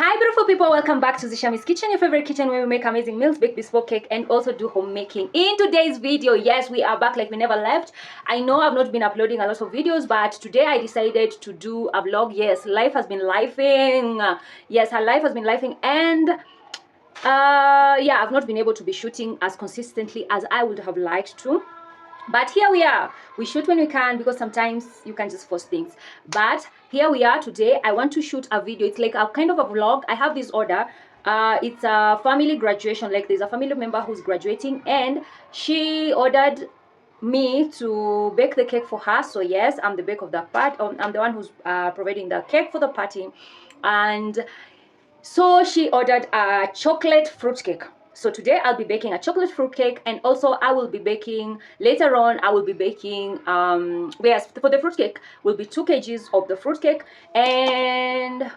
Hi beautiful people, welcome back to Zishami's Kitchen, your favorite kitchen where we make amazing meals, bake bespoke cake, and also do homemaking. In today's video, yes, we are back like we never left. I know I've not been uploading a lot of videos, but today I decided to do a vlog. Yes, life has been lifing. Yes, her life has been lifing, and yeah, I've not been able to be shooting as consistently as I would have liked to. But here we are. We shoot when we can, because sometimes you can just force things. But here we are today. I want to shoot a video. It's like a kind of a vlog. I have this order. It's a family graduation. Like there's a family member who's graduating, and she ordered me to bake the cake for her. So yes, I'm the bake of the part. I'm the one who's providing the cake for the party. And so she ordered a chocolate fruit cake. So today I'll be baking a chocolate fruit cake, and also I will be baking later on. I will be baking yes, for the fruit cake will be 2 kgs of the fruit cake, and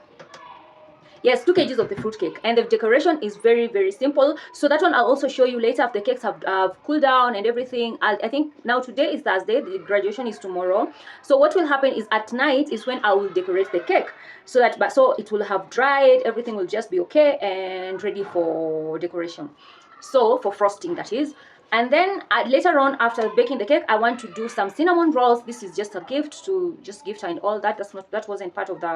yes, 2 kgs of the fruit cake, and the decoration is very simple. So that one I'll also show you later after the cakes have cooled down and everything. I think now today is Thursday, the graduation is tomorrow. So what will happen is at night is when I will decorate the cake, so that so it will have dried, everything will just be okay and ready for decoration, so for frosting, that is. And then later on, after baking the cake, I want to do some cinnamon rolls. This is just a gift to just gift her and all that. That wasn't part of the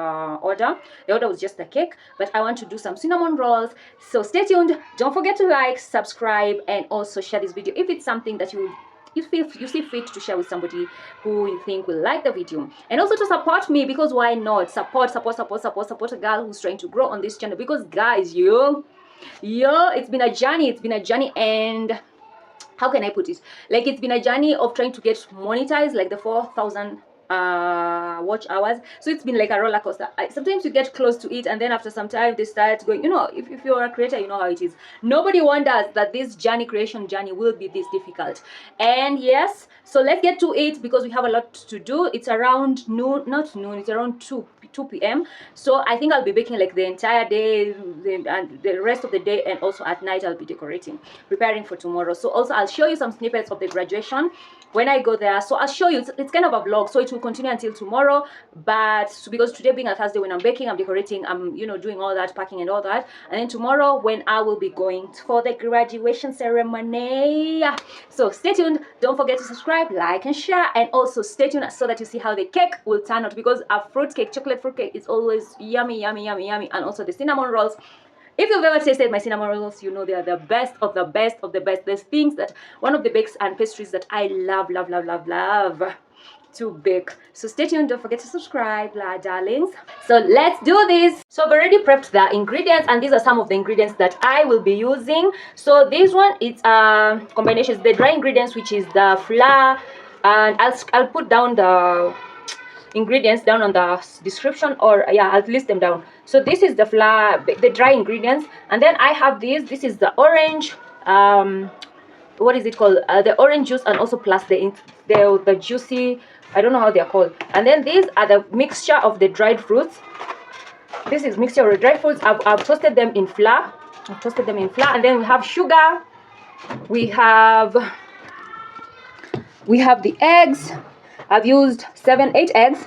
order. The order was just the cake, but I want to do some cinnamon rolls. So stay tuned. Don't forget to like, subscribe, and also share this video if it's something that you see fit to share with somebody who you think will like the video. And also to support me, because why not? Support a girl who's trying to grow on this channel. Because guys, yo, it's been a journey, and how can I put it? Like, it's been a journey of trying to get monetized, like the 4,000 watch hours. So it's been like a roller coaster. Sometimes you get close to it, and then after some time they start going, you know, if you're a creator, you know how it is. Nobody wonders that this creation journey will be this difficult. And yes, so let's get to it, because we have a lot to do. It's around noon, not noon, it's around 2 p.m. So I think I'll be baking like the entire day and the rest of the day, and also at night I'll be decorating, preparing for tomorrow. So also I'll show you some snippets of the graduation when I go there. So I'll show you, it's kind of a vlog, so it will continue until tomorrow. But because today being a Thursday, when I'm baking, I'm decorating, I'm, you know, doing all that, packing and all that. And then tomorrow when I will be going for the graduation ceremony. So stay tuned. Don't forget to subscribe, like, and share, and also stay tuned so that you see how the cake will turn out, because a fruit cake, chocolate fruit cake, is always yummy. And also the cinnamon rolls. If you've ever tasted my cinnamon rolls, you know they are the best of the best of the best. There's things that, one of the bakes and pastries that I love to bake. So stay tuned. Don't forget to subscribe, darlings. So let's do this. So I've already prepped the ingredients, and these are some of the ingredients that I will be using. So this one, it's combinations, the dry ingredients, which is the flour, and I'll put down the ingredients down on the description, or yeah, I'll list them down. So this is the flour, the dry ingredients, and then I have this is the orange, what is it called, the orange juice, and also plus the juicy, I don't know how they are called. And then these are the mixture of the dried fruits. This is mixture of the dried fruits. I've toasted them in flour. And then we have sugar, we have the eggs. I've used 7-8 eggs.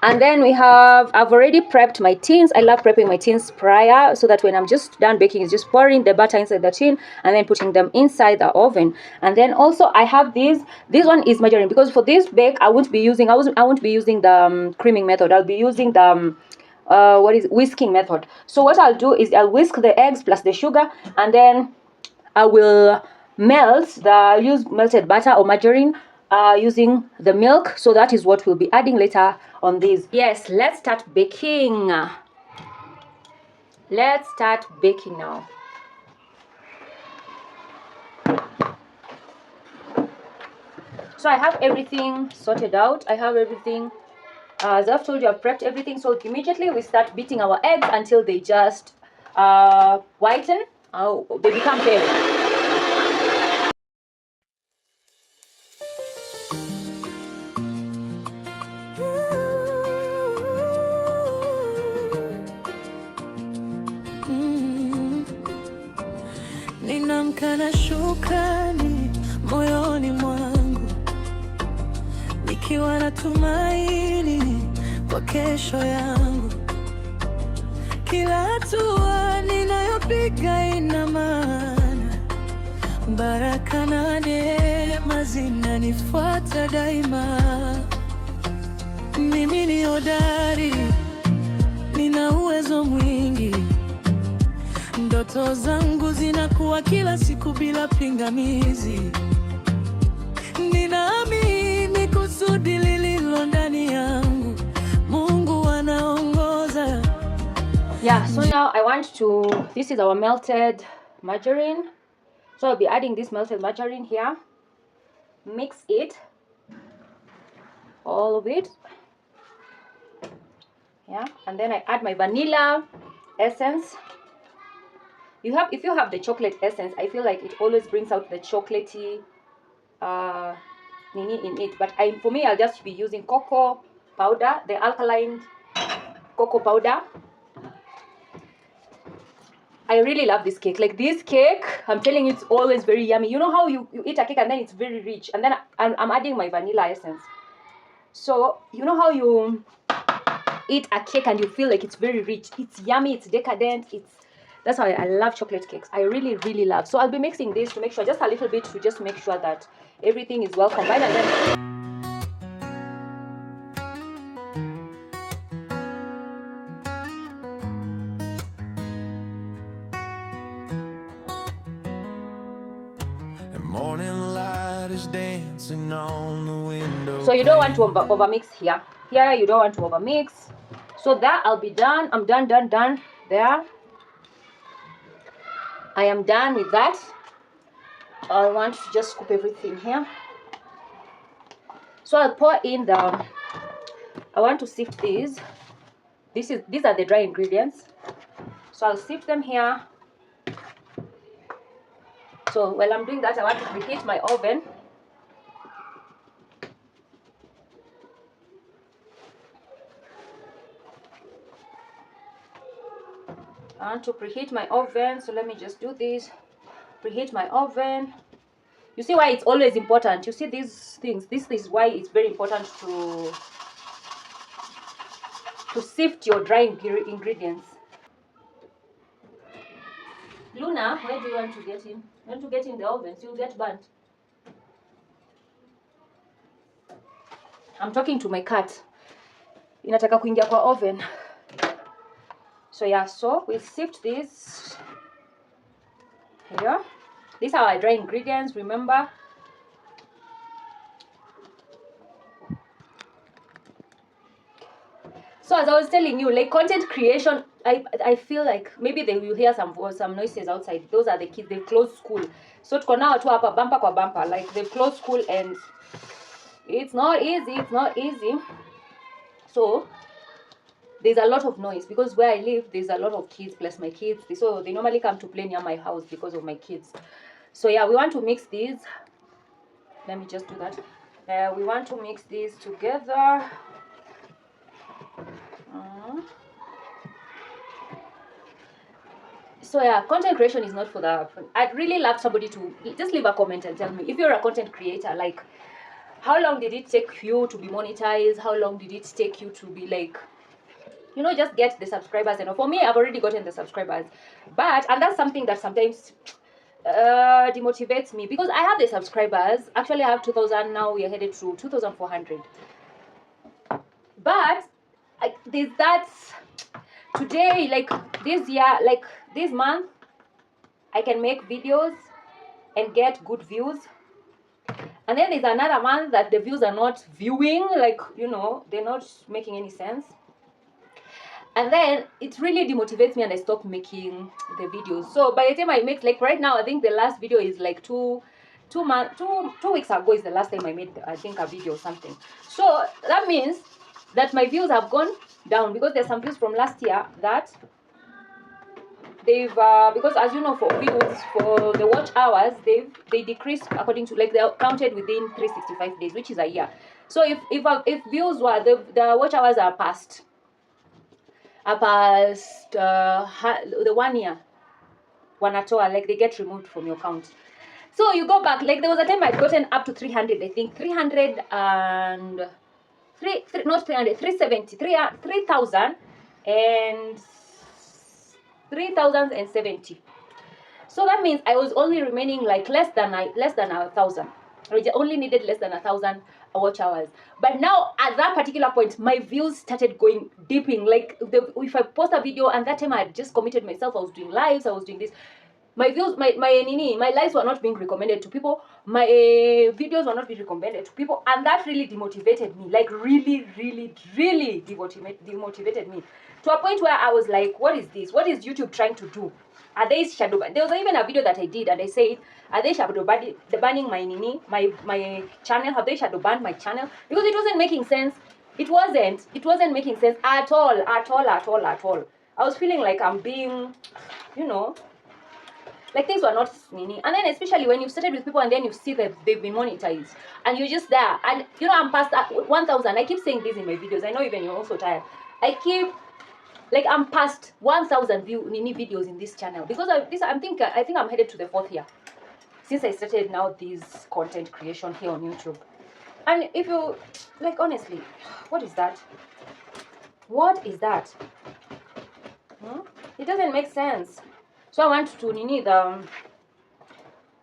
And then I've already prepped my tins. I love prepping my tins prior, so that when I'm just done baking, it's just pouring the butter inside the tin and then putting them inside the oven. And then also I have this one is margarine, because for this bake I won't be using the creaming method. I'll be using the whisking method. So what I'll do is I'll whisk the eggs plus the sugar, and then I will use melted butter or margarine using the milk. So that is what we'll be adding later on these. Yes, let's start baking. Let's start baking now. So I have everything sorted out. I have everything, as I've told you, I've prepped everything. So immediately we start beating our eggs until they just whiten. They become pale. Ninamka na shukrani moyoni mwangu, nikiwa na tumaini kwa kesho yangu. Kila hatua napiga ina maana, baraka na neema zinanifuata daima. Mimi ni hodari, nina uwezo mwingi, ndoto zangu zinakuwa kila siku bila pingamizi. Ninaamini kusudi lililo ndani yangu, Mungu anaongoza. Yeah, so now I want to, this is our melted margarine. So I'll be adding this melted margarine here. Mix it, all of it. Yeah, and then I add my vanilla essence. If you have the chocolate essence, I feel like it always brings out the chocolatey nini in it. But for me, I'll just be using cocoa powder, the alkaline cocoa powder. I really love this cake. Like this cake, I'm telling you, it's always very yummy. You know how you eat a cake and then it's very rich, and then I'm adding my vanilla essence. So you know how you eat a cake and you feel like it's very rich, it's yummy, it's decadent. That's why I love chocolate cakes. I really love. So I'll be mixing this to make sure, just a little bit, to just make sure that everything is well combined. And then so you don't want to over mix here. Here you don't want to over mix. So that I'll be done. I'm done there. I am done with that. I want to just scoop everything here. So I'll pour in I want to sift these. These are the dry ingredients. So I'll sift them here. So while I'm doing that, I want to preheat my oven. I want to preheat my oven, so let me just do this. Preheat my oven. You see why it's always important. You see these things. This is why it's very important to sift your dry ingredients. Luna, where do you want to get in? You want to get in the oven, so you'll get burnt. I'm talking to my cat. Inataka kuingia kwa oven. So yeah, so we'll sift this here. These are our dry ingredients, remember. So as I was telling you, like content creation, I feel like maybe they will hear some noises outside. Those are the kids. They've closed school. So tuko nao tu hapa bumper kwa bumper. Like they've closed school and it's not easy. So there's a lot of noise because where I live, there's a lot of kids plus my kids. So they normally come to play near my house because of my kids. So yeah, we want to mix these. Let me just do that. We want to mix these together. So yeah, content creation is not for the... I'd really love somebody to just leave a comment and tell me if you're a content creator, like how long did it take you to be monetized? How long did it take you to be like, you know, just get the subscribers? And for me, I've already gotten the subscribers, and that's something that sometimes demotivates me because I have the subscribers. Actually, I have 2,000 now. We are headed to 2,400. But there's that today, like this year, like this month, I can make videos and get good views. And then there's another month that the views are not viewing, like, you know, they're not making any sense. And then it really demotivates me and I stop making the videos. So by the time I make, like right now, I think the last video is like 2 weeks ago is the last time I made, I think, a video or something. So that means that my views have gone down because there's some views from last year that they've because as you know, for views, for the watch hours, they decreased according to, like, they're counted within 365 days, which is a year. So if views were the watch hours are past the 1 year, wanatoa, like they get removed from your count. So you go back, like there was a time I'd gotten up to 300, I think 370, 3,000 and 3,070. So that means I was only remaining like less than 1,000. I only needed less than 1,000 watch hours. But now at that particular point, my views started going dipping. Like if I post a video, and that time I had just committed myself, I was doing lives, I was doing this. My views, my lives were not being recommended to people. My videos were not being recommended to people, and that really demotivated me. Like really demotivated me to a point where I was like, "What is this? What is YouTube trying to do? Are they shadow ban?" There was even a video that I did, and I said, "Are they shadow banning my channel? Have they shadow banned my channel?" Because it wasn't making sense. It wasn't making sense at all. I was feeling like I'm being, like things were not nini. And then especially when you started with people and then you see that they've been monetized and you're just there, and I'm past that 1,000. I keep saying this in my videos. I know even you're also tired. I'm past 1,000 nini videos in this channel because I think I'm headed to the 4th year since I started now this content creation here on YouTube. And if you like, honestly, what is that? It doesn't make sense. So I want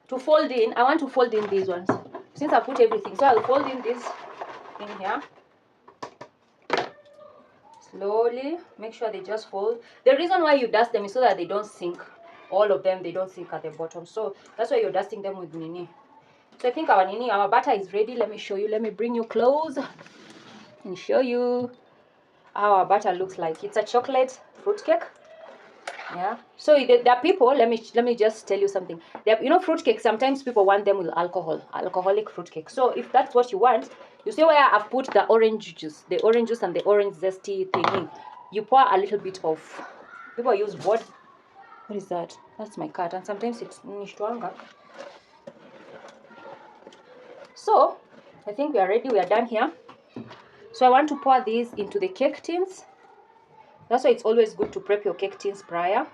to fold in. I want to fold in these ones since I put everything. So I'll fold in this in here slowly. Make sure they just fold. The reason why you dust them is so that they don't sink. All of them, they don't sink at the bottom. So that's why you're dusting them with nini. So I think our batter is ready. Let me show you. Let me bring you close and show you how our batter looks like. It's a chocolate fruitcake. Yeah. So there are people, let me just tell you something. Fruitcake, sometimes people want them with alcoholic fruitcake. So if that's what you want, you see where I've put the orange juice and the orange zesty thing in. You pour a little bit of, people use what is that? That's my cat, and sometimes it's nishtuanga. So I think we are ready. We are done here. So I want to pour these into the cake tins. That's why it's always good to prep your cake tins prior.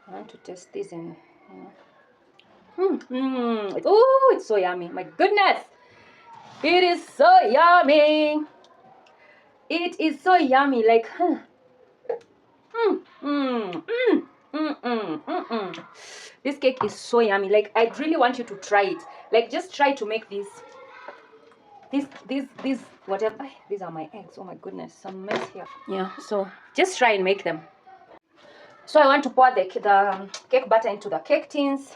I want to test this in. Oh, it's so yummy. My goodness. It is so yummy. It is so yummy. Like, This cake is so yummy. Like, I really want you to try it. Like, just try to make this. These whatever. These are my eggs. Oh my goodness, some mess here. Yeah, so just try and make them. So I want to pour the cake batter into the cake tins,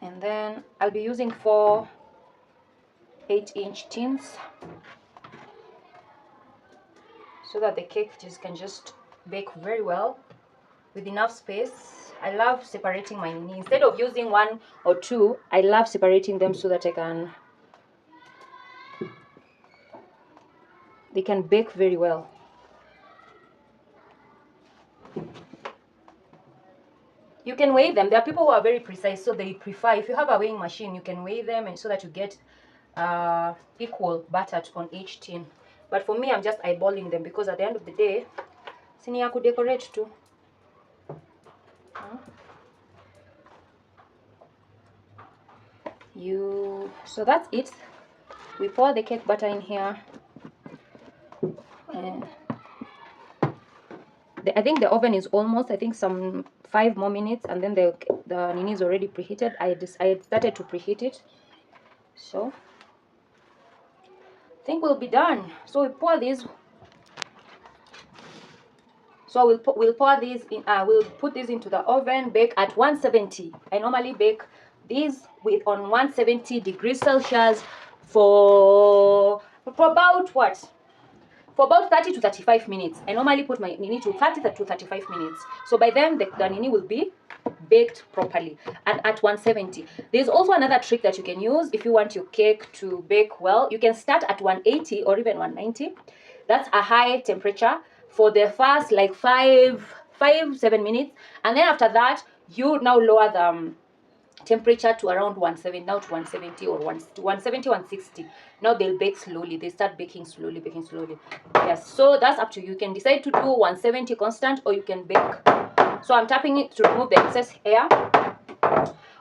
and then I'll be using 4 8-inch tins so that the cake can just bake very well with enough space. I love separating my nini. Instead of using 1 or 2, I love separating them so that they can bake very well. You can weigh them. There are people who are very precise, so they prefer, if you have a weighing machine, you can weigh them and so that you get equal batter on each tin. But for me, I'm just eyeballing them because at the end of the day, sini could decorate too. So that's it. We pour the cake batter in here. I think the oven is almost, I think some 5 more minutes, and then the nini is already preheated. I had started to preheat it, so I think we'll be done. So we pour these. So we'll pour these in. We'll put these into the oven. Bake at 170. I normally bake these on 170 degrees Celsius for about what? For about 30 to 35 minutes. I normally put my nini to 30 to 35 minutes. So by then the nini will be baked properly and at 170. There's also another trick that you can use if you want your cake to bake well. You can start at 180 or even 190. That's a high temperature for the first like 7 minutes, and then after that you now lower the temperature to around 170, now to 170 or 170, 160. Now they'll bake slowly. They start baking slowly. Yes, so that's up to you. You can decide to do 170 constant, or you can bake. So I'm tapping it to remove the excess air.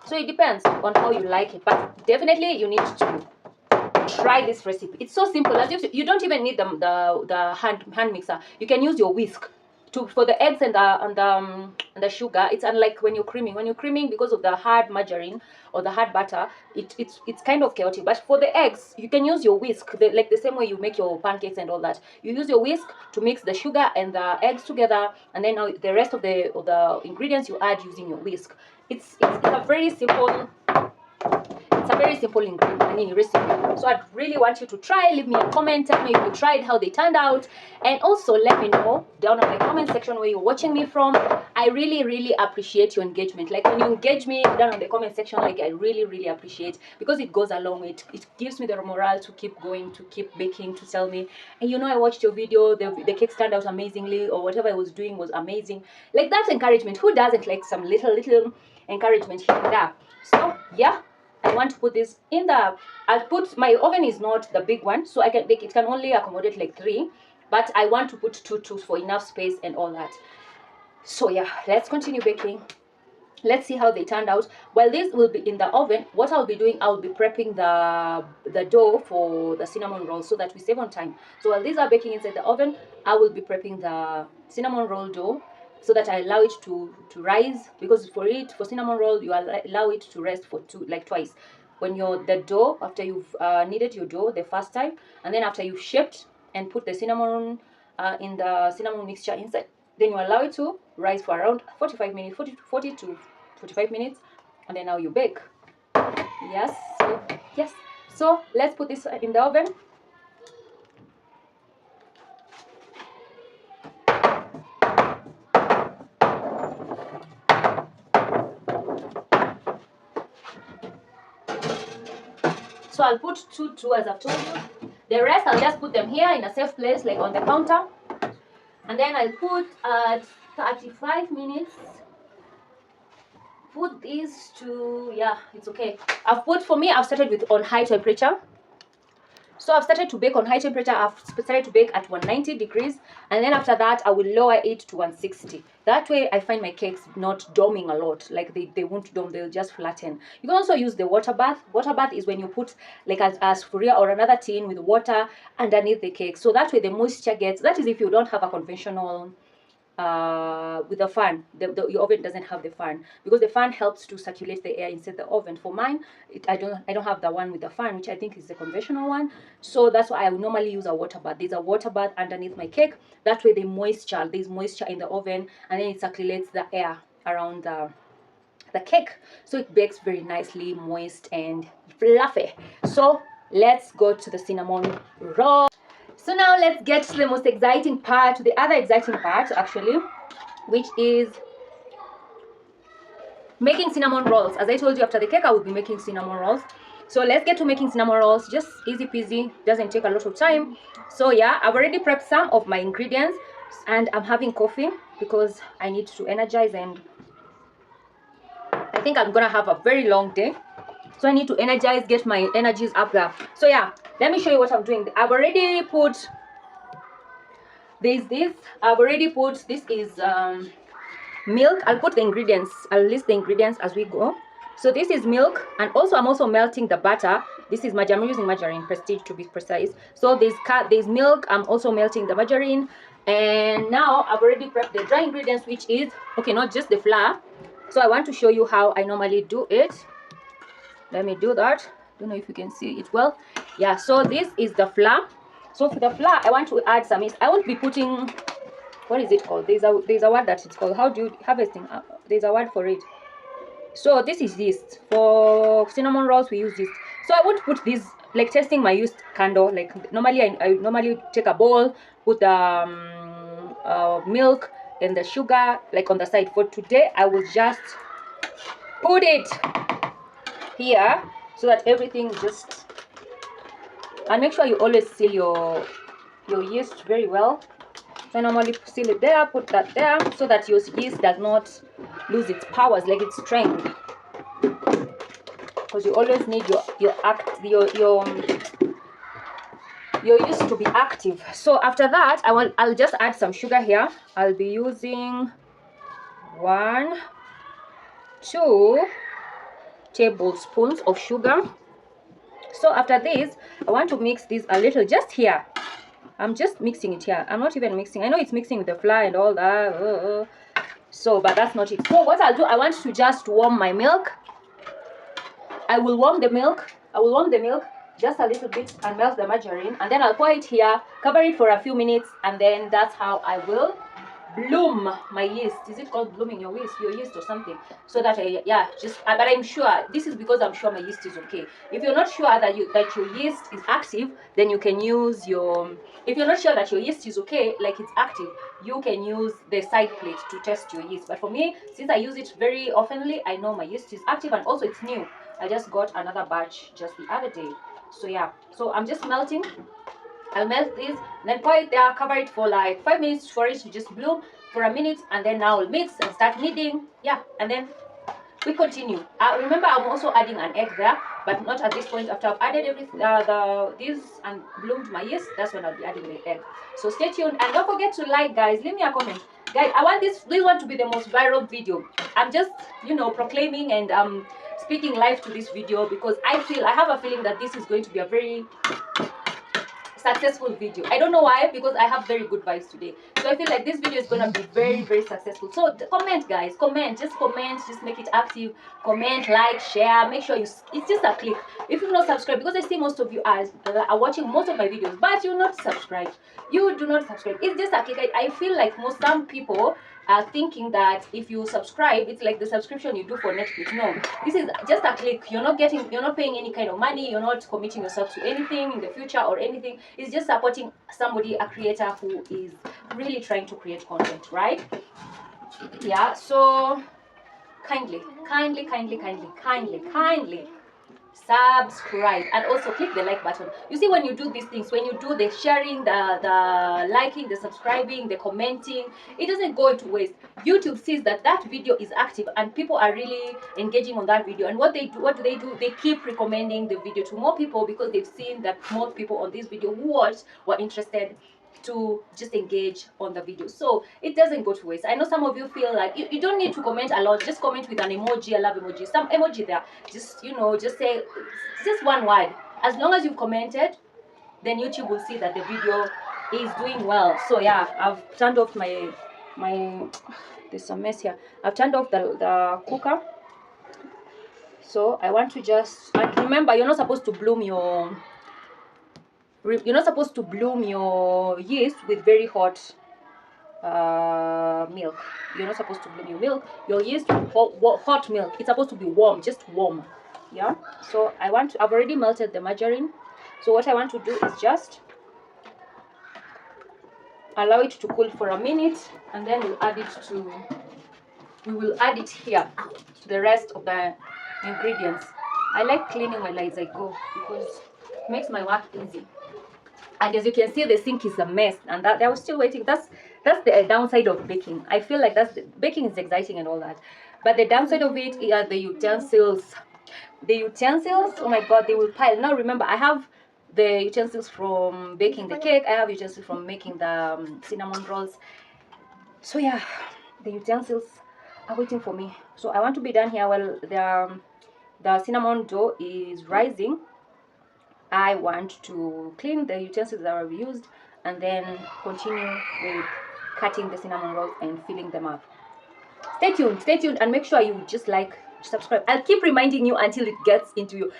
So it depends on how you like it, but definitely you need to try this recipe. It's so simple. As you don't even need the hand mixer. You can use your whisk. for the eggs and the sugar. It's unlike when you're creaming. When you're creaming, because of the hard margarine or the hard butter, it's kind of chaotic. But for the eggs, you can use your whisk, like the same way you make your pancakes and all that. You use your whisk to mix the sugar and the eggs together, and then now the rest of the ingredients you add using your whisk. It's a very simple. It's a very simple ingredient recipe. So I'd really want you to try. Leave me a comment. Tell me if you tried, how they turned out. And also let me know down in the comment section where you're watching me from. I really appreciate your engagement. Like when you engage me down in the comment section, like I really appreciate, because it goes a long way. It gives me the morale to keep going, to keep baking, to tell me, and you know, I watched your video, the cake turned out amazingly, or whatever I was doing was amazing. Like that's encouragement. Who doesn't like some little encouragement here and there? So yeah, I want to put this in the, I'll put, my oven is not the big one, so it can only accommodate like 3, but I want to put 2 for enough space and all that. So yeah, let's continue baking. Let's see how they turned out. While this will be in the oven, what I'll be doing, I'll be prepping the dough for the cinnamon rolls so that we save on time. So while these are baking inside the oven, I will be prepping the cinnamon roll dough so that I allow it to rise, because for cinnamon roll you allow it to rest for twice. When the dough, after you've kneaded your dough the first time, and then after you've shaped and put the cinnamon in the cinnamon mixture inside, then you allow it to rise for around 45 minutes, 40 to 45 minutes, and then now you bake. Yes, so let's put this in the oven. So I'll put two as I've told you. The rest I'll just put them here in a safe place, like on the counter. And then I'll put at 35 minutes. Put these to, yeah, it's okay. I've started with on high temperature. So I've started to bake on high temperature. I've started to bake at 190 degrees, and then after that I will lower it to 160. That way I find my cakes not doming a lot. Like they won't dome, they'll just flatten. You can also use the water bath. Water bath is when you put like a sufuria or another tin with water underneath the cake. So that way the moisture gets, that is if you don't have a conventional with a fan, your oven doesn't have the fan, because the fan helps to circulate the air inside the oven. For mine, I don't have the one with the fan, which I think is the conventional one. So that's why I would normally use a water bath. There's a water bath underneath my cake. That way there's moisture in the oven, and then it circulates the air around the cake, so it bakes very nicely, moist and fluffy. So let's go to the cinnamon roll. So now let's get to the most exciting part, the other exciting part actually, which is making cinnamon rolls. As I told you, after the cake I will be making cinnamon rolls. So let's get to making cinnamon rolls. Just easy peasy, doesn't take a lot of time. So yeah, I've already prepped some of my ingredients, and I'm having coffee because I need to energize, and I think I'm gonna have a very long day. So I need to energize, get my energies up there. So yeah, let me show you what I'm doing. I've already put this is milk. I'll put the ingredients, I'll list the ingredients as we go. So this is milk, and also I'm also melting the butter. This is margarine. I'm using margarine, Prestige to be precise. So there's milk, I'm also melting the margarine. And now I've already prepped the dry ingredients, which is, okay, not just the flour. So I want to show you how I normally do it. Let me do that. Don't know if you can see it well. Yeah, so this is the flour. So for the flour, I want to add some yeast. I won't be putting, what is it called? There's a word that it's called. How do you harvesting? There's a word for it. So this is yeast. For cinnamon rolls, we use yeast. So I won't put this, like testing my yeast candle. Like normally, I normally take a bowl, put the milk and the sugar like on the side. For today, I will just put it here so that everything just, and make sure you always seal your yeast very well. So I normally seal it there, put that there, so that your yeast does not lose its powers, like its strength, because you always need your yeast to be active. So after that, I'll just add some sugar here. I'll be using 2 tablespoons of sugar. So after this, I want to mix this a little just here. I'm just mixing it here. I'm not even mixing. I know it's mixing with the flour and all that. So, but that's not it. So what I'll do, I want to just warm my milk. I will warm the milk. Just a little bit and melt the margarine, and then I'll pour it here, cover it for a few minutes, and then that's how I will bloom my yeast. Is it called blooming your yeast or something? So that but I'm sure this is because I'm sure my yeast is okay. If you're not sure that your yeast is active, then you can use your, if you're not sure that your yeast is okay, like it's active, you can use the side plate to test your yeast. But for me, since I use it very oftenly, I know my yeast is active, and also it's new. I just got another batch just the other day. So yeah, so I'm just melting. I'll melt this, then pour it there, cover it for like 5 minutes for it to just bloom for a minute, and then now I'll mix and start kneading. Yeah, and then we continue. Remember, I'm also adding an egg there, but not at this point. After I've added everything, this and bloomed my yeast, that's when I'll be adding the egg. So stay tuned, and don't forget to like, guys. Leave me a comment, guys. I want this one to be the most viral video. I'm just, proclaiming and speaking life to this video, because I have a feeling that this is going to be a very successful video. I don't know why, because I have very good vibes today, so I feel like this video is gonna be very, very successful. So comment, guys, comment, just make it active. Comment, like, share, make sure it's just a click. If you're not subscribed, because I see most of you are watching most of my videos, but you're not subscribed, you do not subscribe, it's just a click. I feel like some people are thinking that if you subscribe, it's like the subscription you do for Netflix. No, this is just a click. You're not paying any kind of money. You're not committing yourself to anything in the future or anything. It's just supporting somebody, a creator who is really trying to create content, right? Yeah, so kindly subscribe, and also click the like button. You see, when you do these things, when you do the sharing, the liking, the subscribing, the commenting, it doesn't go to waste. YouTube sees that video is active and people are really engaging on that video, and what do they do? They keep recommending the video to more people, because they've seen that more people on this video who watched were interested to just engage on the video. So it doesn't go to waste. I know some of you feel like you don't need to comment a lot. Just comment with an emoji, a love emoji, some emoji there. Just just say just one word. As long as you've commented, then YouTube will see that the video is doing well. So yeah, I've turned off my there's some mess here. I've turned off the cooker. So I want to just, and remember, you're not supposed to bloom your yeast with very hot milk. You're not supposed to bloom your yeast with hot milk. It's supposed to be warm, just warm. Yeah. So I've already melted the margarine. So what I want to do is just allow it to cool for a minute, and then we will add it here to the rest of the ingredients. I like cleaning while as I go, because it makes my work easy. And as you can see, the sink is a mess, and that I was still waiting. That's the downside of baking. I feel like baking is exciting and all that, but the downside of it are the utensils. Oh my god, they will pile. Now remember, I have the utensils from baking the cake. I have utensils from making the cinnamon rolls. So yeah, the utensils are waiting for me. So I want to be done here while the cinnamon dough is rising. I want to clean the utensils that I've used, and then continue with cutting the cinnamon rolls and filling them up. Stay tuned, and make sure you just like, subscribe. I'll keep reminding you until it gets into you.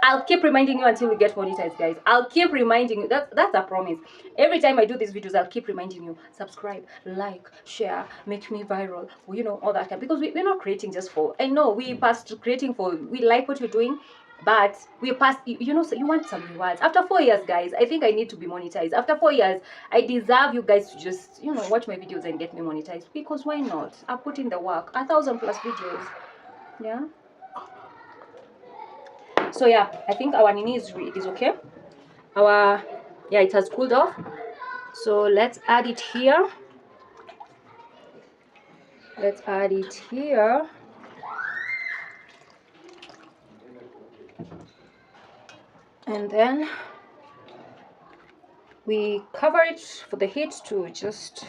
I'll keep reminding you until we get monetized, guys. I'll keep reminding you. That's a promise. Every time I do these videos, I'll keep reminding you. Subscribe, like, share, make me viral. All that kind. Because we're not creating just for. I know we passed to creating for. We like what you're doing, but we passed. So you want some rewards. After 4 years, guys, I think I need to be monetized. After 4 years, I deserve you guys to just watch my videos and get me monetized. Because why not? I put in the work. 1,000+ videos. Yeah. So yeah, I think our nini is okay. It has cooled off. So let's add it here. And then we cover it for the heat to just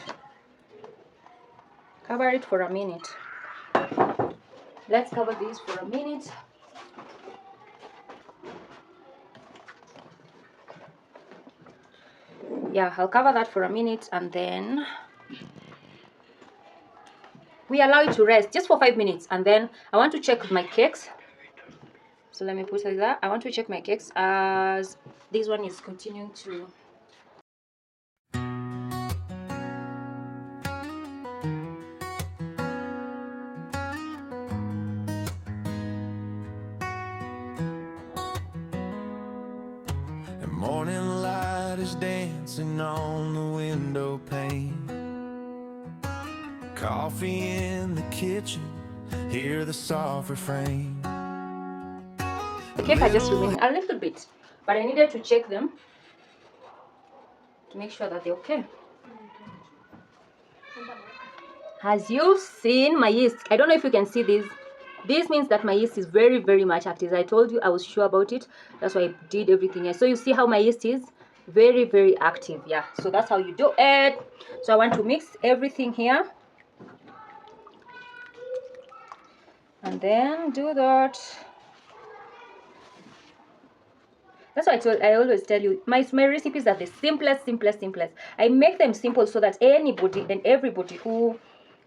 cover it for a minute. Let's cover this for a minute. yeah, I'll cover that for a minute, and then we allow it to rest just for 5 minutes. And then I want to check my cakes. So let me put it like that. I want to check my cakes as this one is continuing to. The morning light is dancing on the window pane. Coffee in the kitchen, hear the soft refrain. The cake are just remaining a little bit, but I needed to check them to make sure that they're okay. As you've seen, my yeast, I don't know if you can see this. This means that my yeast is very, very much active. I told you I was sure about it. That's why I did everything else. So you see how my yeast is very, very active. Yeah, so that's how you do it. So I want to mix everything here. And then do that. That's why I always tell you, my recipes are the simplest. I make them simple so that anybody and everybody who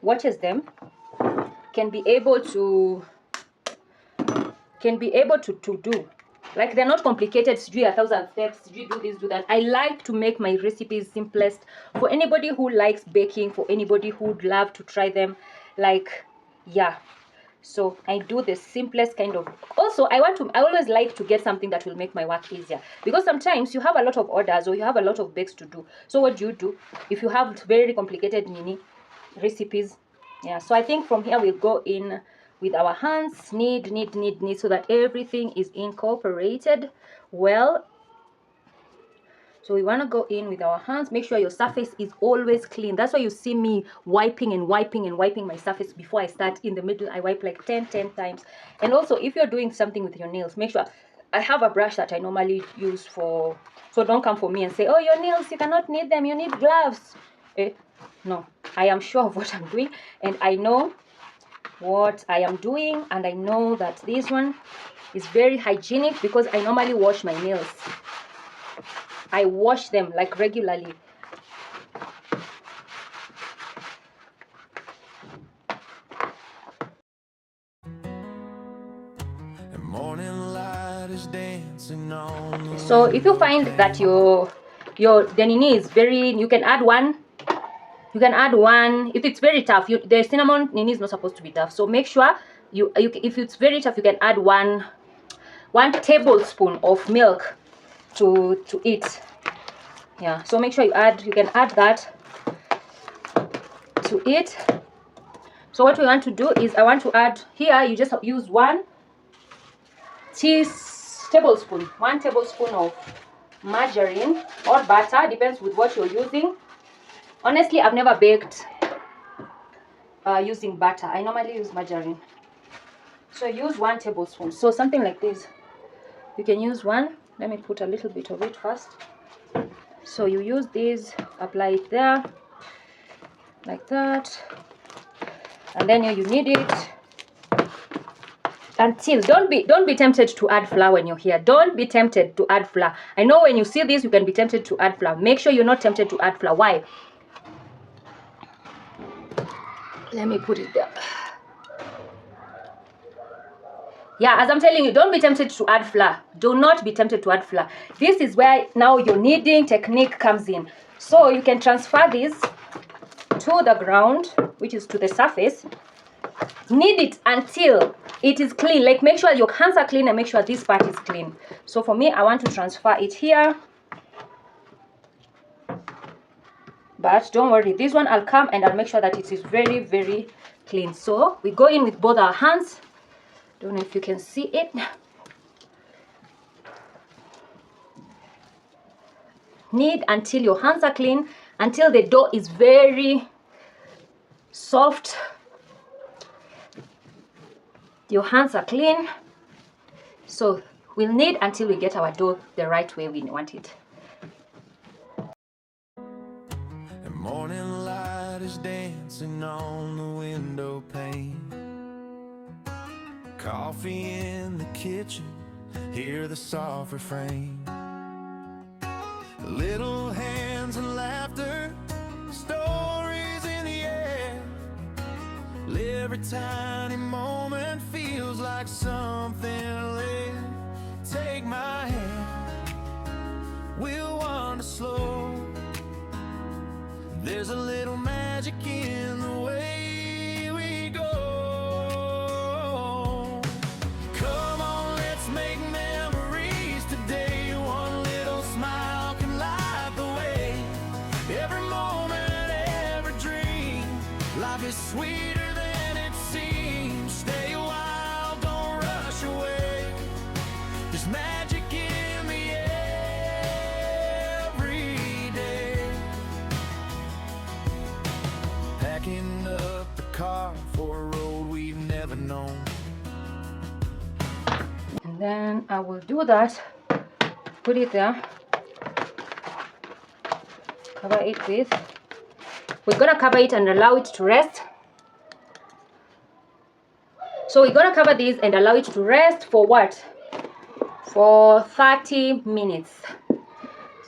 watches them can be able to do. Like, they're not complicated, do 1,000 steps, do this, do that. I like to make my recipes simplest for anybody who likes baking, for anybody who would love to try them. Like, yeah. So I do the simplest kind of. Also, I always like to get something that will make my work easier, because sometimes you have a lot of orders or you have a lot of bakes to do. So what do if you have very complicated mini recipes? Yeah, so I think from here we'll go in with our hands, knead, so that everything is incorporated well. So we want to go in with our hands. Make sure your surface is always clean. That's why you see me wiping my surface before I start. In the middle, I wipe like 10 times. And also, if you're doing something with your nails, make sure. I have a brush that I normally use for. So don't come for me and say, oh, your nails, you cannot knead them, you need gloves. No, I am sure of what I'm doing, and I know what I am doing, and I know that this one is very hygienic because I normally wash my nails. I wash them like regularly. The morning light is dancing on. So if you find that the nini is very, you can add one. You can add one. If it's very tough, the cinnamon nini is not supposed to be tough. So make sure if it's very tough, you can add one tablespoon of milk to it. Yeah, so make sure you can add that to it. So what we want to do is I want to add here, you just use one tablespoon of margarine or butter, depends with what you're using. Honestly, I've never baked using butter. I normally use margarine. So use 1 tablespoon. So something like this. You can use one. Let me put a little bit of it first. So you use this, apply it there, like that. And then you knead it until, don't be tempted to add flour when you're here. Don't be tempted to add flour. I know when you see this, you can be tempted to add flour. Make sure you're not tempted to add flour. Why? Let me put it there. Yeah, as I'm telling you, don't be tempted to add flour. Do not be tempted to add flour. This is where now your kneading technique comes in. So you can transfer this to the ground, which is to the surface. Knead it until it is clean. Like, make sure your hands are clean and make sure this part is clean. So for me, I want to transfer it here. But don't worry, this one I'll come and I'll make sure that it is very, very clean. So we go in with both our hands. Don't know if you can see it. Knead until your hands are clean, until the dough is very soft. Your hands are clean. So we'll knead until we get our dough the right way we want it. The morning light is dancing on the window pane. Coffee in the kitchen, hear the soft refrain. Little hands and every tiny moment feels like something live. Take my hand, we'll wander slow. There's a little magic in the way we go. Come on, let's make memories today. One little smile can light the way. Every moment, every dream, life is sweeter than it seems. Stay a while, don't rush away. There's magic in the every day. Packing up the car for a road we've never known. And then I will do that. Put it there. Cover it with. We're gonna cover it and allow it to rest. So we're gonna cover this and allow it to rest for what? For 30 minutes.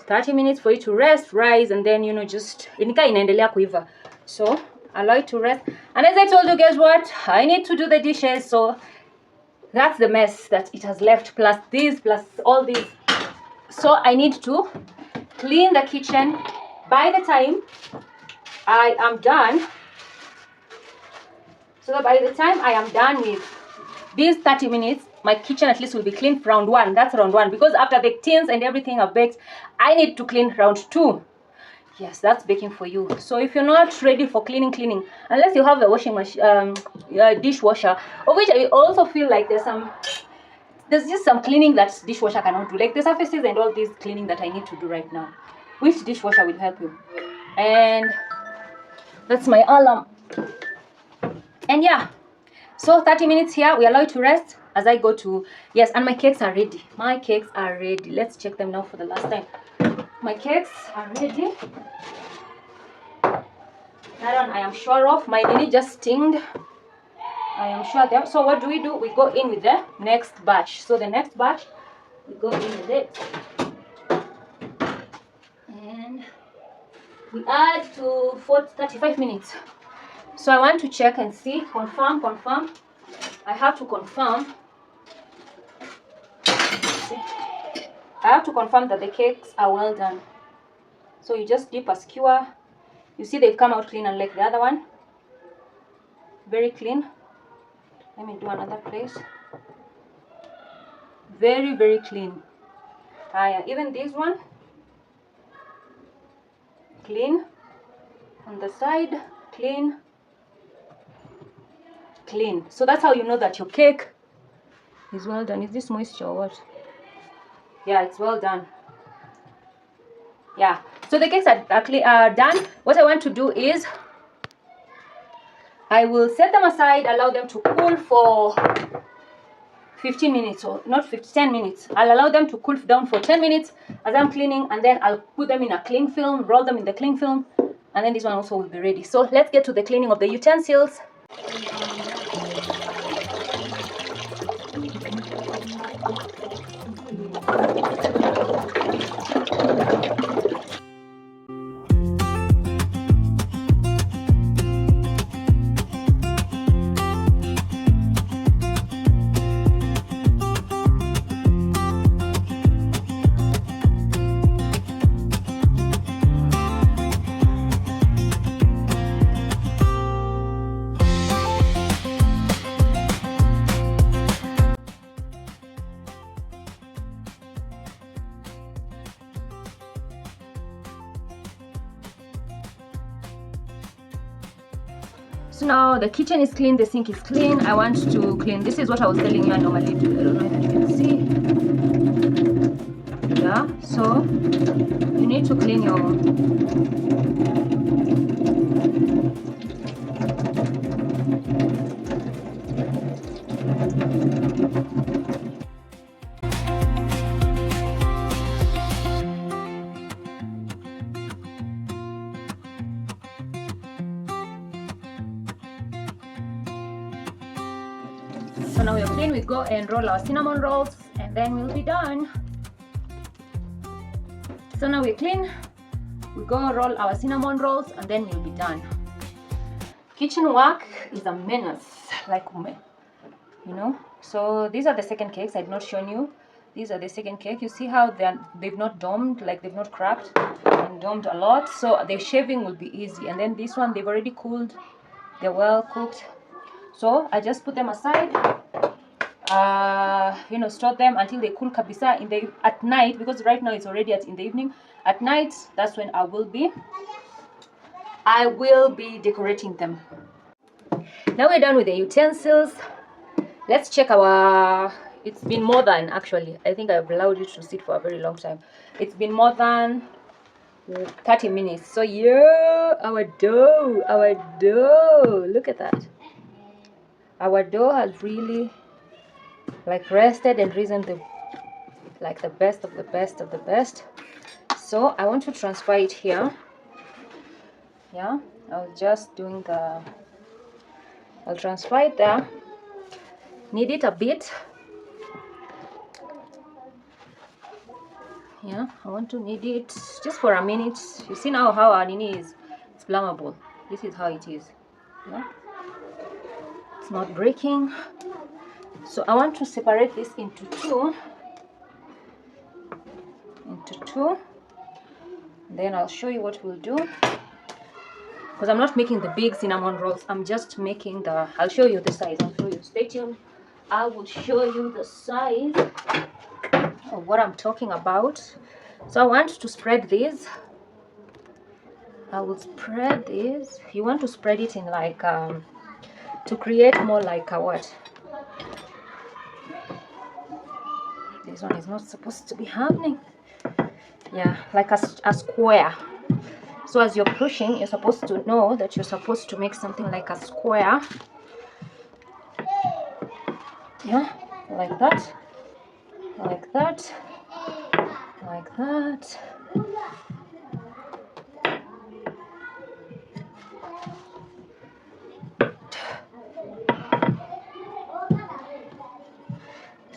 30 minutes for it to rest, rise, and then just inaendelea kuiva. So allow it to rest. And as I told you, guess what? I need to do the dishes, so that's the mess that it has left, plus this, plus all this. So I need to clean the kitchen by the time I am done. So that by the time I am done with these 30 minutes, my kitchen at least will be clean round 1. That's round 1, because after the tins and everything are baked, I need to clean round 2. Yes, that's baking for you. So if you're not ready for cleaning, unless you have a washing machine, dishwasher, of which I also feel like there's just some cleaning that dishwasher cannot do, like the surfaces and all this cleaning that I need to do right now. Which dishwasher will help you? And that's my alarm. And yeah, so 30 minutes here, we allow it to rest as I go to, yes, and my cakes are ready. My cakes are ready. Let's check them now for the last time. My cakes are ready. That one I am sure of. My nini just stinged. I am sure there. So what do? We go in with the next batch. So the next batch, we go in with it. And we add to 35 minutes. So I want to check and see, confirm. I have to confirm. I have to confirm that the cakes are well done. So you just dip a skewer. You see they've come out clean, unlike the other one. Very clean. Let me do another place. Very, very clean. Even this one. Clean. On the side, clean. Clean. So that's how you know that your cake is well done. Is this moisture or what? Yeah, it's well done. Yeah, so the cakes are done. What I want to do is I will set them aside, allow them to cool for 15 minutes, or not 10 minutes. I'll allow them to cool down for 10 minutes as I'm cleaning, and then I'll put them in a cling film, roll them in the cling film, and then this one also will be ready. So let's get to the cleaning of the utensils. So now the kitchen is clean, the sink is clean. I want to clean. This is what I was telling you I normally do. I don't know if you can see. Yeah, so you need to clean your So now we're clean, we go and roll our cinnamon rolls and then we'll be done. So now we're clean, we go roll our cinnamon rolls and then we'll be done. Kitchen work is a menace, like, you know. So these are the second cakes. I did not show you. These are the second cake. You see how they've not domed, like they've not cracked and domed a lot. So the shaving will be easy. And then this one, they've already cooled. They're well cooked. So I just put them aside. You know, store them until they cool kabisa at night, because right now it's already in the evening. At night, that's when I will be decorating them. Now we're done with the utensils. Let's check our, it's been more than, actually, I think I've allowed it to sit for a very long time. It's been more than 30 minutes. So yeah, our dough, look at that. Our dough has really like rested and risen like the best of the best of the best. So I want to transfer it here. Yeah, I was just doing I'll transfer it there. Knead it a bit. Yeah, I want to knead it just for a minute. You see now how our nini is. It's flammable. This is how it is. Yeah, it's not breaking. So I want to separate this into two. Then I'll show you what we'll do. Because I'm not making the big cinnamon rolls. I'm just making I'll show you the size. I'll show you. Stay tuned. I will show you the size of what I'm talking about. So I want to spread these. I will spread these. You want to spread it in like to create more like a what? This one is not supposed to be happening. Yeah, like a square. So as you're pushing, you're supposed to know that you're supposed to make something like a square. Yeah, like that, like that, like that.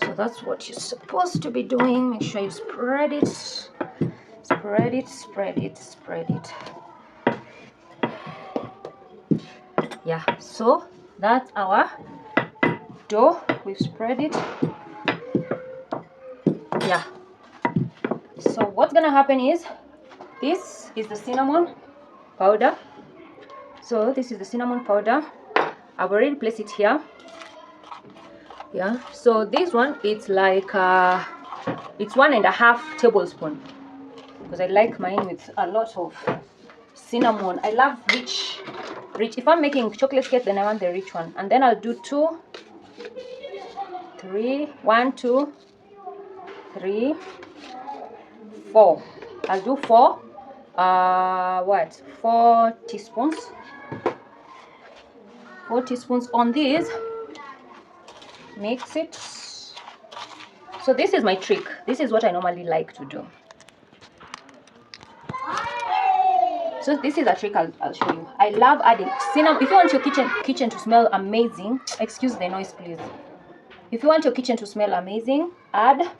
So that's what you're supposed to be doing. Make sure you spread it, spread it, spread it, spread it. Yeah, so that's our dough. We've spread it. Yeah, so what's gonna happen is, this is the cinnamon powder. So this is the cinnamon powder. I've already placed it here. Yeah, so this one, it's like it's 1.5 tablespoons, because I like mine with a lot of cinnamon. I love rich. If I'm making chocolate cake, then I want the rich one. And then I'll do 2, 3, 1, 2, 3, 4. I'll do 4. 4 teaspoons. 4 teaspoons on this. Mix it. So this is my trick. This is what I normally like to do. So this is a trick I'll show you. I love adding cinnamon. If you want your kitchen to smell amazing, excuse the noise please. If you want your kitchen to smell amazing, add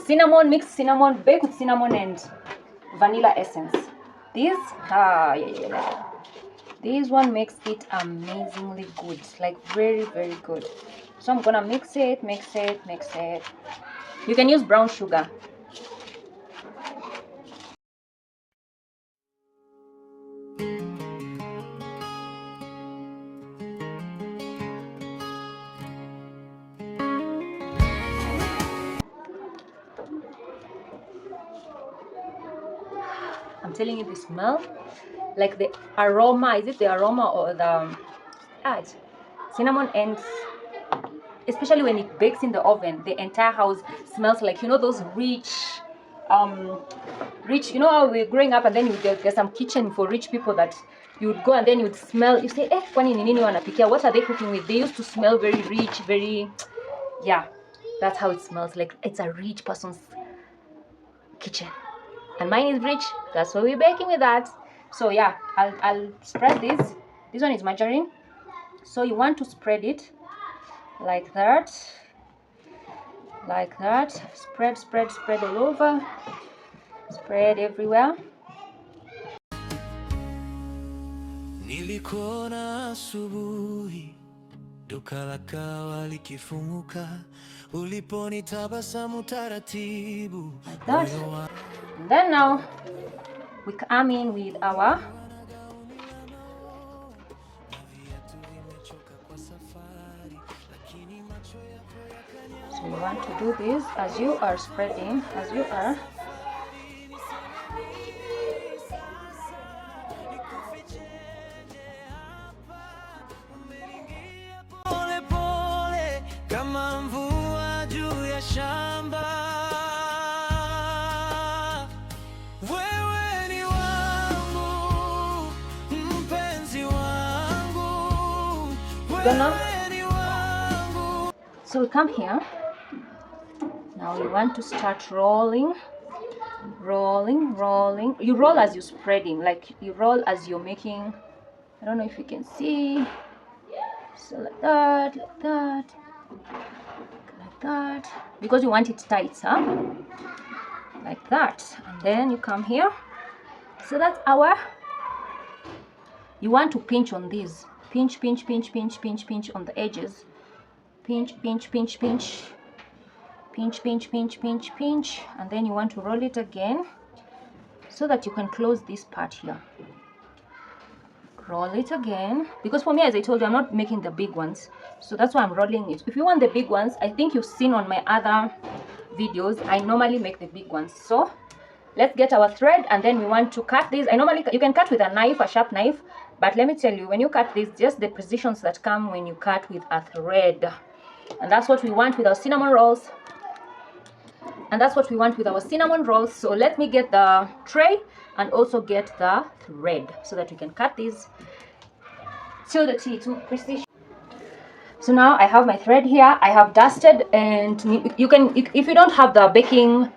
cinnamon, mixed cinnamon, bake with cinnamon and vanilla essence. This this one makes it amazingly good, like very, very good. So I'm gonna mix it, mix it, mix it. You can use brown sugar. I'm telling you, the smell, like the aroma, is it the aroma or the cinnamon, and especially when it bakes in the oven, the entire house smells like, you know, those rich, you know how we're growing up and then there's some kitchen for rich people that you would go and then you'd smell, you say, kwani ni nini wanapikia? What are they cooking with? They used to smell very rich, very, yeah, that's how it smells, like it's a rich person's kitchen. And mine is rich, that's why we're baking with that. So yeah, I'll spread this. This one is margarine, so you want to spread it like that, like that. Spread, spread, spread all over, spread everywhere. Nilikuona asubuhi, duka la kawa likifunguka, uliponitabasamu taratibu. Like that. And then now we come in with our so you want to do this as you are spreading, as you are. Pole pole kama mvua juu ya shamba. Wewe ni wangu, mpenzi wangu. Wewe ni wangu. So we come here. Now you want to start rolling. You roll as you're spreading, like you roll as you're making. I don't know if you can see. So like that, like that, because you want it tight, huh? Like that. And then you come here. So that's our. You want to pinch on these. Pinch on the edges. Pinch, and then you want to roll it again so that you can close this part here. Roll it again, because for me, as I told you, I'm not making the big ones, so that's why I'm rolling it. If you want the big ones, I think you've seen on my other videos, I normally make the big ones. So let's get our thread, and then we want to cut this. You can cut with a knife, a sharp knife, but let me tell you, when you cut this, just the precisions that come when you cut with a thread. And that's what we want with our cinnamon rolls. So let me get the tray and also get the thread so that we can cut these till the T to precision. So now I have my thread here. I have dusted, and you can, if you don't have the baking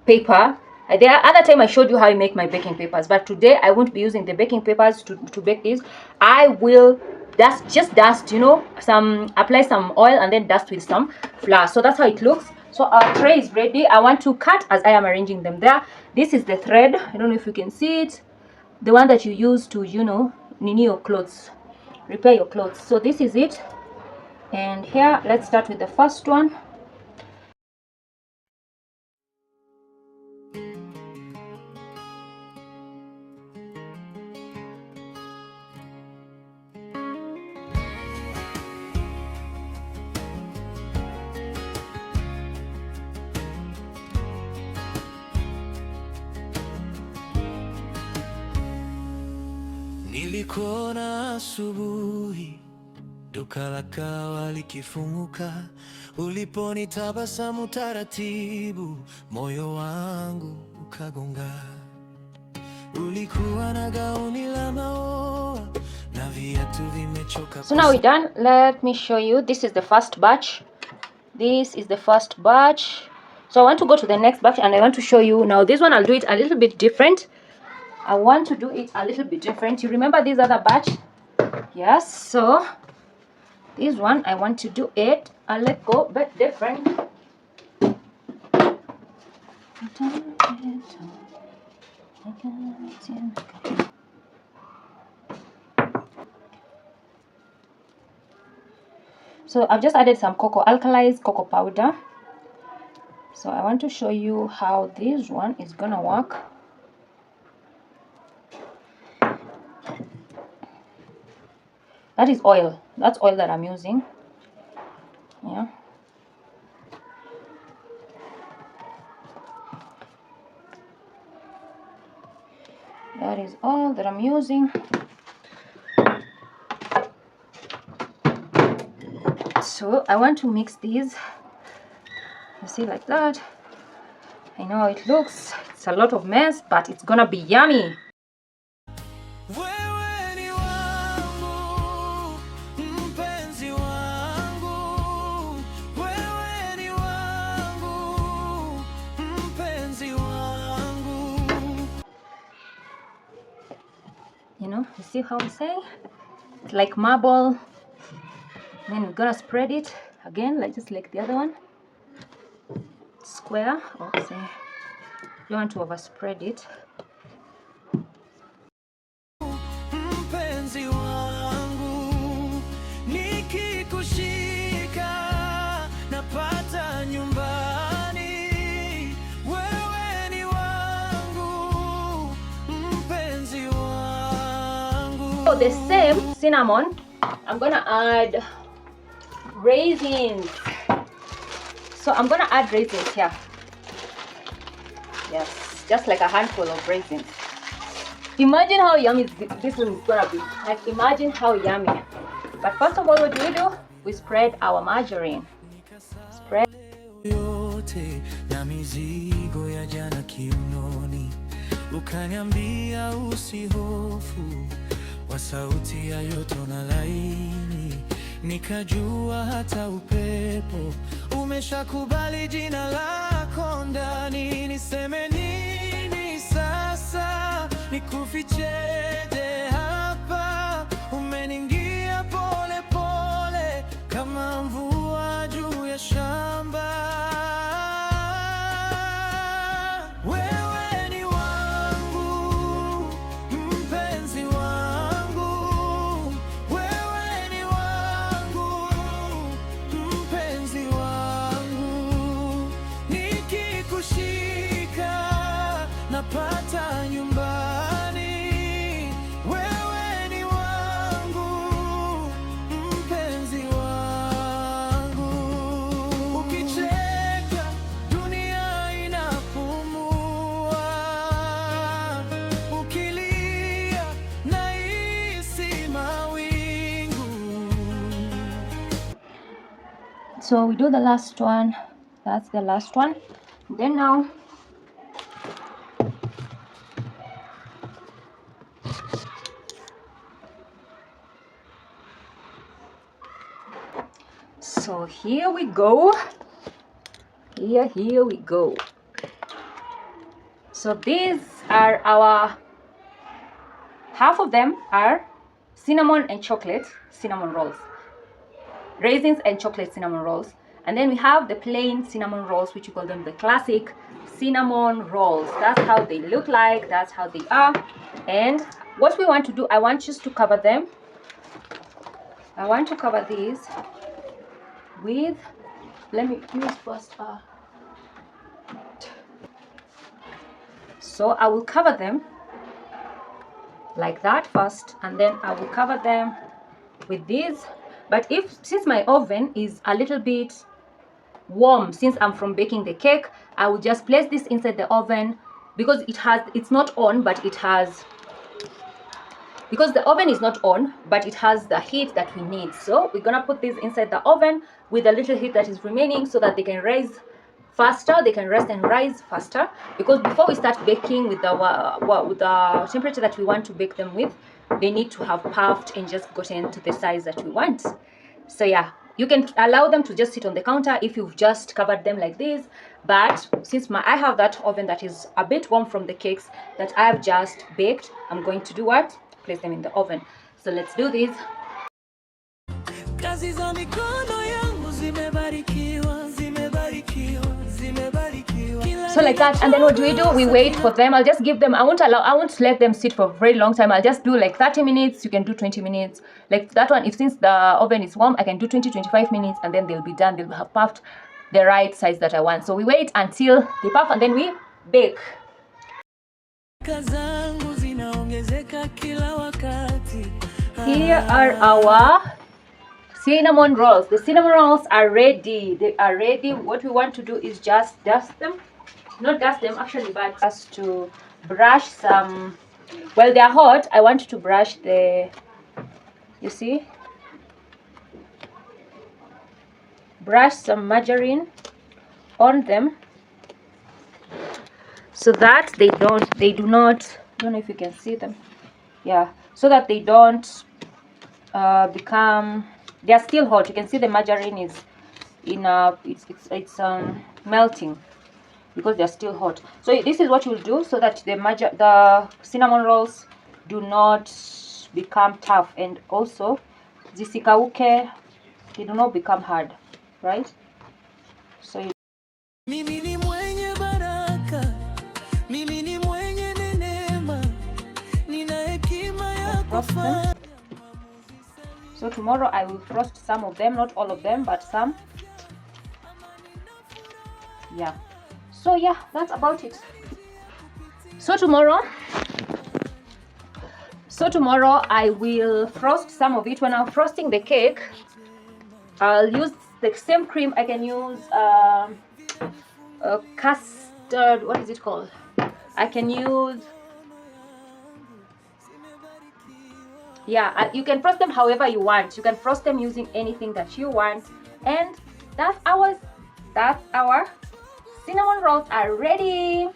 paper, there are other time I showed you how I make my baking papers, but today I won't be using the baking papers to bake these. I will just dust, you know, apply some oil and then dust with some flour. So that's how it looks. So our tray is ready. I want to cut as I am arranging them there. This is the thread. I don't know if you can see it. The one that you use to, you know, nini your clothes, repair your clothes. So this is it. And here, let's start with the first one. Nilikuona asubuhi, duka la kawa likifunguka, uliponitabasamu taratibu, moyo wangu ukagonga. Ulikuwa na gauni la maua na viatu vimechoka. So now we're done. Let me show you. This is the first batch. So I want to go to the next batch, and I want to show you now. This one I'll do it a little bit different. You remember this other batch? Yes. So this one I want to do it a little bit different. So I've just added some alkalized cocoa powder. So I want to show you how this one is gonna work. That is oil. That's oil that I'm using. Yeah. That is all that I'm using. So I want to mix these. You see, like that. I know how it looks. It's a lot of mess, but it's gonna be yummy. You know, you see how I'm saying? It's like marble. Then we're gonna spread it again, like just like the other one. Square, or say you don't want to overspread it. for the same cinnamon, I'm gonna add raisins. So I'm gonna add raisins here. Yes, just like a handful of raisins. Imagine how yummy this one is gonna be. Like, imagine how yummy. But first of all, what do? We spread our margarine. Spread. Yote na mizigo ya jana kiunoni, ukaniambia usihofu, kwa sauti ya yoto na laini, nikajua hata upepo umeshakubali jina lako ndani. Niseme nini sasa, nikuficheje hapa? Umeniingia pole pole kama mvua juu ya shamba. Wewe ni wangu, mpenzi wangu. Wewe ni wangu, mpenzi wangu. Nikikushika napata nyumbani. Wewe ni wangu, mpenzi wangu. Ukicheka dunia inapumua, ukilia nahisi mawingu. So we do the last one. That's the last one. Then now so here we go. Here we go. So these are our, half of them are cinnamon and chocolate cinnamon rolls, raisins and chocolate cinnamon rolls, and then we have the plain cinnamon rolls, which we call them the classic cinnamon rolls. That's how they look like, that's how they are. And what we want to do, I want you to cover them. I want to cover these with, let me use first so I will cover them like that first, and then I will cover them with these. But since my oven is a little bit warm, since I'm from baking the cake, I will just place this inside the oven, because it's not on, but it has, because the oven is not on, but it has the heat that we need. So we're gonna put this inside the oven with the little heat that is remaining, so that they can rise faster, they can rest and rise faster. Because before we start baking with the temperature that we want to bake them with, they need to have puffed and just gotten to the size that we want. So yeah, you can allow them to just sit on the counter if you've just covered them like this. But since I have that oven that is a bit warm from the cakes that I have just baked, I'm going to do what? Place them in the oven. So let's do this. Kazi za mikono yangu zimebarikiwa, zimebarikiwa, zimebarikiwa. So like that, and then what do? We wait for them. I'll just give them, I won't let them sit for a very long time. I'll just do like 30 minutes. You can do 20 minutes. Like that one, since the oven is warm, I can do 20-25 minutes, and then they'll be done. They'll have puffed the right size that I want. So we wait until they puff, and then we bake. Here are our cinnamon rolls. The cinnamon rolls are ready. They are ready. What we want to do is just dust them. Not dust them actually, but just to brush some. While they are hot, I want to brush the, you see, brush some margarine on them, so that they do not, I don't know if you can see them, yeah, so that they don't become, they are still hot. You can see the margarine is in it's melting, because they're still hot. So this is what you'll do, so that the cinnamon rolls do not become tough, and also zisikauke, they do not become hard, right? So you frost them. So tomorrow I will frost some of them, not all of them, but some. Yeah. So yeah, that's about it. So tomorrow So tomorrow I will frost some of it. When I'm frosting the cake, I'll use the same cream. I can use custard, what is it called? I can use, yeah, you can frost them however you want. You can frost them using anything that you want. And that's our cinnamon rolls are ready.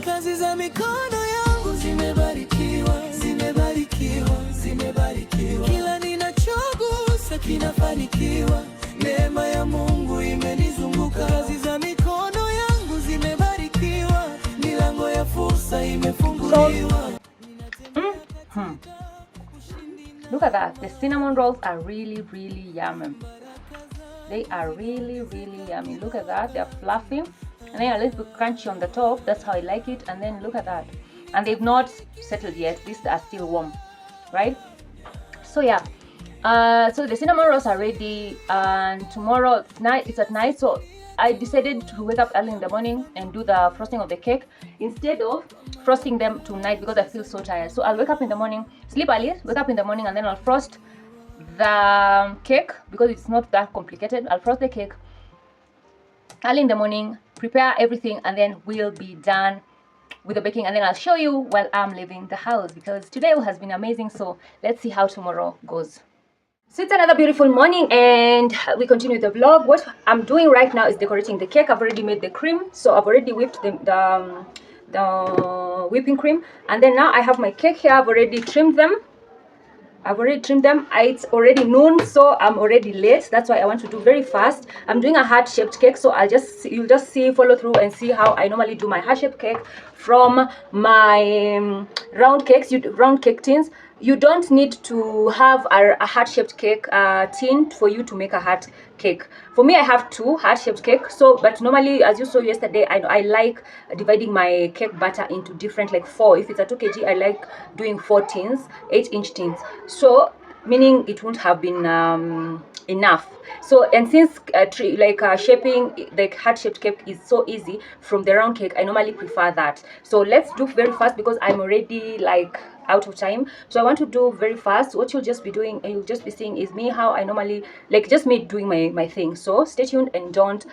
Kazi za mikono yangu zimebarikiwa, zimebarikiwa, zimebarikiwa. Kila ninachogusa kinafanikiwa. Neema ya Mungu imenizunguka. Kazi za mikono yangu zimebarikiwa. Milango ya fursa imefunguliwa. Look at that. The cinnamon rolls are really, really yummy. They are really, really yummy. Look at that. They are fluffy. And then a little bit crunchy on the top. That's how I like it. And then look at that. And they've not settled yet. These are still warm, right? So yeah. So the cinnamon rolls are ready. And tomorrow night, it's at night. So I decided to wake up early in the morning and do the frosting of the cake instead of frosting them tonight because I feel so tired. So I'll wake up in the morning, sleep early, wake up in the morning, and then I'll frost the cake because it's not that complicated. I'll frost the cake early in the morning, prepare everything, and then we'll be done with the baking. And then I'll show you while I'm leaving the house because today has been amazing. So let's see how tomorrow goes. So it's another beautiful morning and we continue the vlog. What I'm doing right now is decorating the cake. I've already made the cream, so I've already whipped the whipping cream, and then now I have my cake here. I've already trimmed them. It's already noon, so I'm already late. That's why I want to do very fast. I'm doing a heart-shaped cake, so you'll just see, follow through and see how I normally do my heart-shaped cake from my round cake tins. You don't need to have a heart-shaped cake tin for you to make a heart cake. For me, I have 2 heart-shaped cake. So, but normally, as you saw yesterday, I like dividing my cake batter into different, like 4. If it's a 2 kg, I like doing 4 tins, 8-inch tins. So, meaning it won't have been enough. So, and since shaping the heart-shaped cake is so easy from the round cake, I normally prefer that. So let's do very fast because I'm already like out of time. So I want to do very fast. What you'll just be doing and you'll just be seeing is me how I normally just me doing my thing. So stay tuned and don't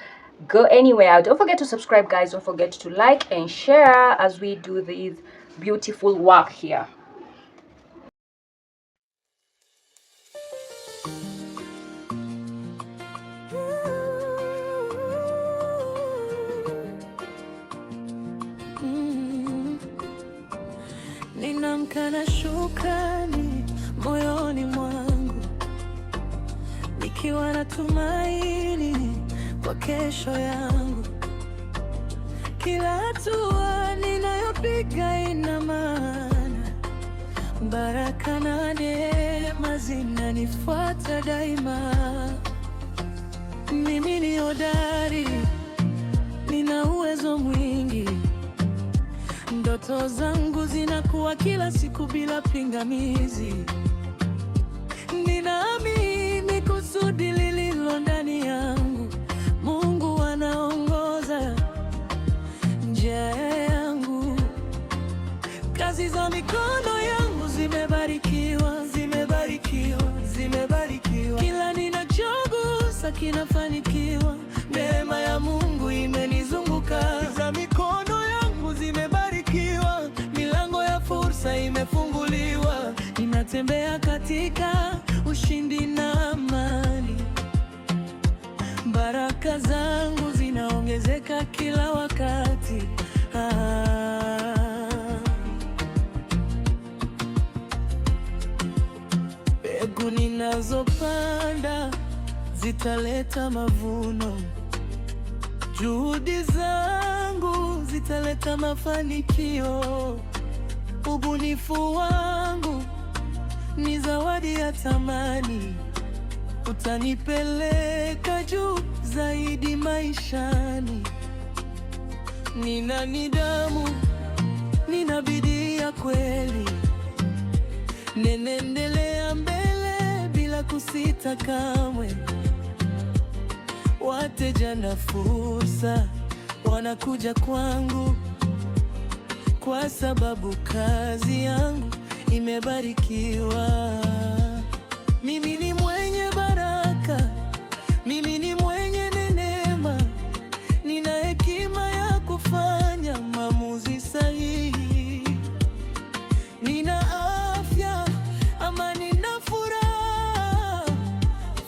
go anywhere. Don't forget to subscribe, guys. Don't forget to like and share as we do this beautiful work here. Ninamka na shukrani moyoni mwangu, nikiwa na tumaini kwa kesho yangu. Kila hatua ninayopiga ina maana, baraka na neema zinanifuata daima. Mimi ni hodari, nina uwezo mwingi. Ndoto zangu zinakuwa kila siku bila pingamizi. Ninaamini kusudi lililo ndani yangu. Mungu anaongoza njia yangu. Kazi za mikono yangu zimebarikiwa, zimebarikiwa, zimebarikiwa. Kila ninachogusa kinafanikiwa. Neema ya Mungu imenizunguka. Kazi za mikono yangu zimebarikiwa. Milango ya fursa imefunguliwa. Ninatembea katika ushindi na amani. Baraka zangu zinaongezeka kila wakati. Mbegu ninazopanda zitaleta mavuno. Juhudi zangu zitaleta mafanikio. Ubunifu wangu ni zawadi ya thamani. Utanipeleka juu zaidi maishani. Nina nidhamu, nina bidii ya kweli. Ninaendelea mbele bila kusita kamwe. Wateja na fursa wanakuja kwangu, kwa sababu kazi yangu nimebarikiwa. Mimi ni mwenye baraka, mimi ni mwenye neema, nina hekima ya kufanya maamuzi sahihi. Nina afya, amani na furaha,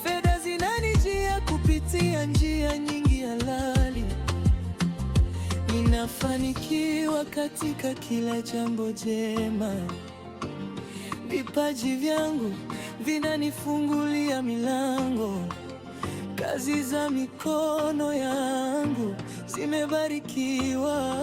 fedha zinanijia kupitia njia nyingi halali. Ninafanikiwa katika kila jambo jema. Vipaji vyangu vinanifungulia milango. Kazi za mikono yangu zimebarikiwa.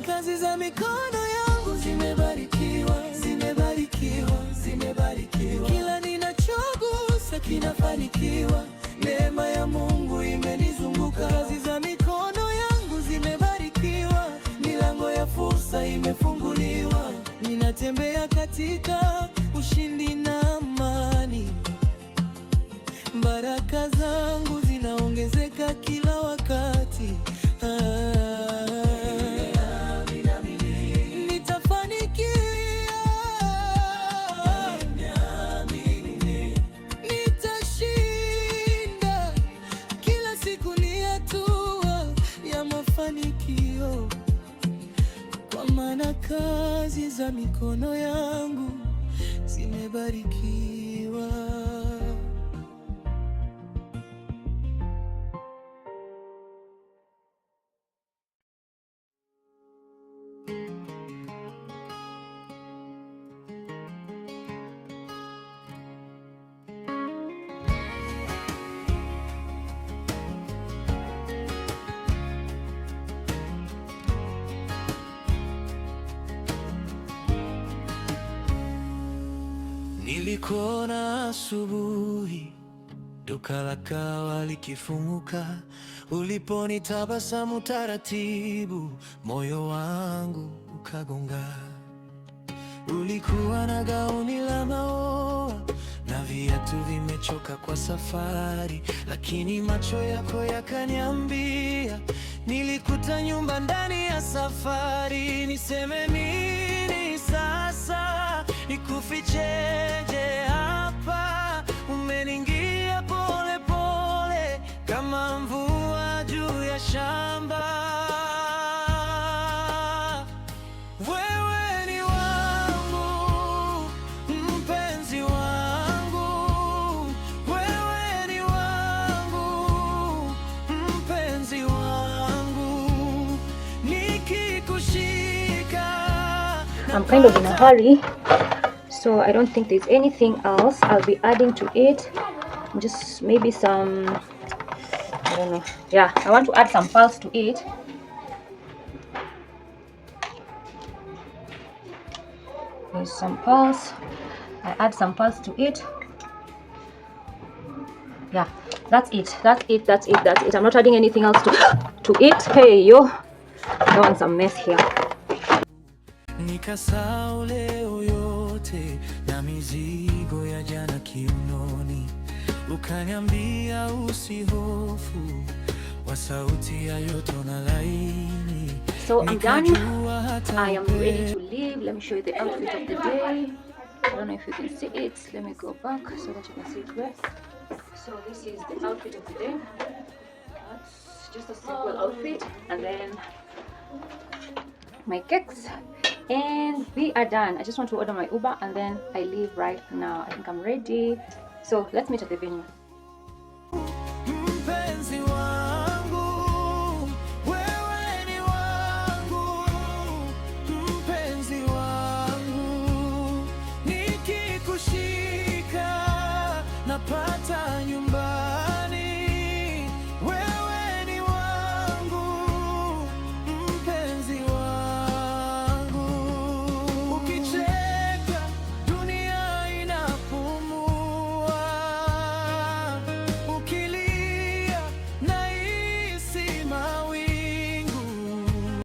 Kazi za mikono yangu zimebarikiwa, zimebarikiwa, zimebarikiwa. Kila ninachogusa kinafanikiwa. Neema ya Mungu imenizunguka. Kazi za mikono yangu zimebarikiwa. Milango ya fursa imefunguliwa. Ninatembea katika ushindi na amani. Baraka zangu zinaongezeka kila wakati. Nitafanikiwa, nitashinda. Kila siku ni hatua ya mafanikio, kwa maana kazi za mikono yangu zimebarikiwa. Nilikuona asubuhi, duka la kawa likifunguka, uliponitabasamu taratibu, moyo wangu ukagonga. Ulikuwa na gauni la maua na viatu vimechoka kwa safari, lakini macho yako yakaniambia, nilikuta nyumba ndani ya safari. Niseme nini sasa, nikuficheje hapa? Umeniingia pole pole kama mvua juu ya shamba. Wewe ni wangu, mpenzi wangu. Wewe ni wangu, mpenzi wangu. Nikikushika. I'm kind of in a hurry, so I don't think there's anything else I'll be adding to it. Just maybe some, I don't know. Yeah, I want to add some pearls to it. There's some pearls. I add some pearls to it. Yeah, that's it. That's it. That's it. That's it. I'm not adding anything else to it. Hey yo, I want some mess here. Nikasahau leo yote na mizigo ya jana kiunoni, ukaniambia usihofu, wa sauti ya yoto na laini. So I'm done. I am ready to leave. Let me show you the outfit of the day. I don't know if you can see it. Let me go back so that you can see it well. So this is the outfit of the day. That's just a simple outfit, and then my cakes, and we are done. I just want to order my Uber and then I leave right now. I think I'm ready, so let's meet at the venue.